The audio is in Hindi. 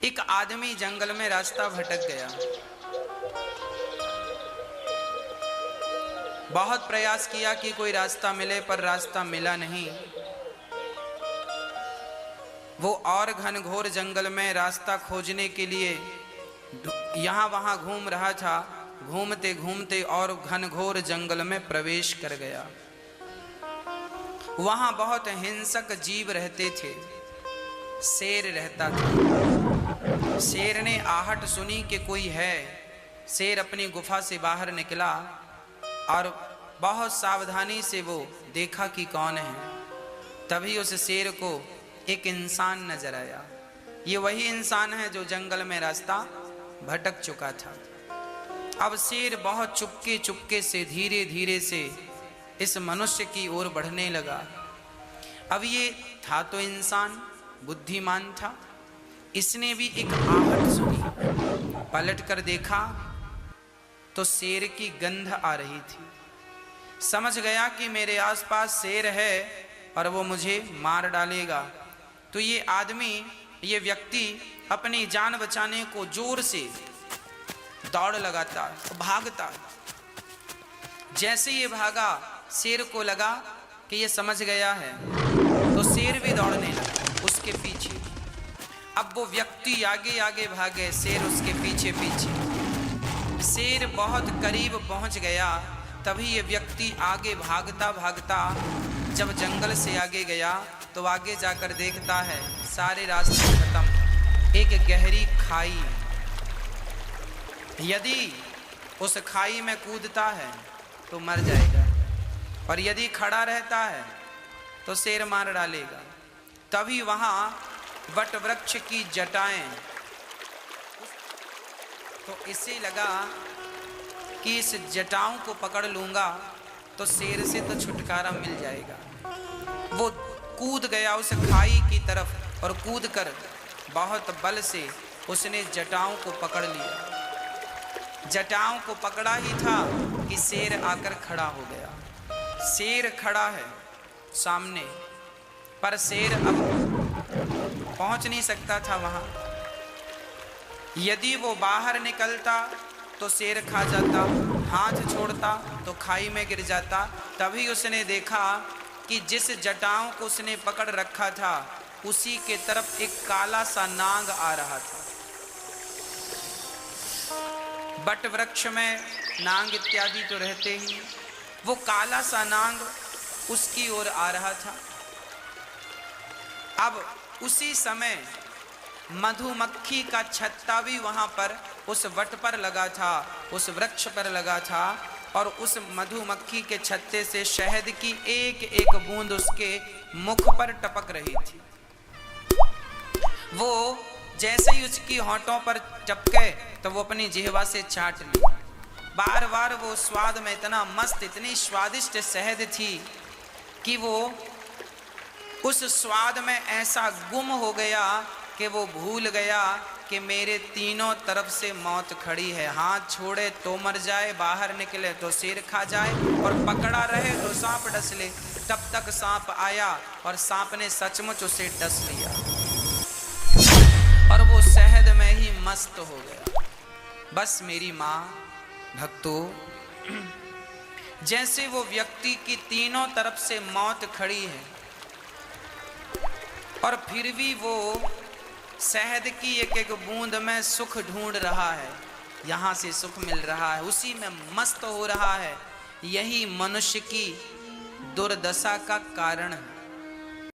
एक आदमी जंगल में रास्ता भटक गया। बहुत प्रयास किया कि कोई रास्ता मिले, पर रास्ता मिला नहीं। वो और घनघोर जंगल में रास्ता खोजने के लिए यहाँ वहाँ घूम रहा था। घूमते घूमते और घनघोर जंगल में प्रवेश कर गया। वहाँ बहुत हिंसक जीव रहते थे। शेर रहता था। शेर ने आहट सुनी कि कोई है। शेर अपनी गुफा से बाहर निकला और बहुत सावधानी से वो देखा कि कौन है। तभी उस शेर को एक इंसान नजर आया। ये वही इंसान है जो जंगल में रास्ता भटक चुका था। अब शेर बहुत चुपके चुपके से धीरे धीरे से इस मनुष्य की ओर बढ़ने लगा। अब ये था तो इंसान, बुद्धिमान था। इसने भी एक आहट सुनी। पलट कर देखा तो शेर की गंध आ रही थी। समझ गया कि मेरे आसपास शेर है और वो मुझे मार डालेगा। तो ये आदमी, ये व्यक्ति अपनी जान बचाने को जोर से दौड़ लगाता, भागता। जैसे ये भागा, शेर को लगा कि ये समझ गया है, तो शेर भी दौड़ने लगा उसके पीछे। अब वो व्यक्ति आगे आगे भागे, शेर उसके पीछे पीछे। शेर बहुत करीब पहुंच गया। तभी ये व्यक्ति आगे भागता भागता जब जंगल से आगे गया तो आगे जाकर देखता है सारे रास्ते खत्म, एक गहरी खाई। यदि उस खाई में कूदता है तो मर जाएगा, और यदि खड़ा रहता है तो शेर मार डालेगा। तभी वहां वट वृक्ष की जटाएं, तो इसे लगा कि इस जटाओं को पकड़ लूंगा तो शेर से तो छुटकारा मिल जाएगा। वो कूद गया उस खाई की तरफ और कूदकर बहुत बल से उसने जटाओं को पकड़ लिया। जटाओं को पकड़ा ही था कि शेर आकर खड़ा हो गया। शेर खड़ा है सामने, पर शेर अब पहुंच नहीं सकता था वहां। यदि वो बाहर निकलता तो शेर खा जाता, हाथ छोड़ता तो खाई में गिर जाता। तभी उसने देखा कि जिस जटाओं को उसने पकड़ रखा था उसी के तरफ एक काला सा नाग आ रहा था। बट वृक्ष में नाग इत्यादि तो रहते ही, वो काला सा नाग उसकी ओर आ रहा था। अब उसी समय मधुमक्खी का छत्ता भी वहां पर उस वट पर लगा था, उस वृक्ष पर लगा था, और उस मधुमक्खी के छत्ते से शहद की एक एक बूंद उसके मुख पर टपक रही थी। वो जैसे ही उसकी होंठों पर टपके तो वो अपनी जिह्वा से चाट ली। बार बार वो स्वाद में इतना मस्त, इतनी स्वादिष्ट शहद थी कि वो उस स्वाद में ऐसा गुम हो गया कि वो भूल गया कि मेरे तीनों तरफ से मौत खड़ी है। हाथ छोड़े तो मर जाए, बाहर निकले तो शेर खा जाए, और पकड़ा रहे तो सांप डस ले। तब तक सांप आया और सांप ने सचमुच उसे डस लिया और वो शहद में ही मस्त हो गया। बस मेरी माँ भक्तों, जैसे वो व्यक्ति की तीनों तरफ से मौत खड़ी है और फिर भी वो शहद की एक एक बूंद में सुख ढूंढ रहा है, यहाँ से सुख मिल रहा है, उसी में मस्त हो रहा है। यही मनुष्य की दुर्दशा का कारण है।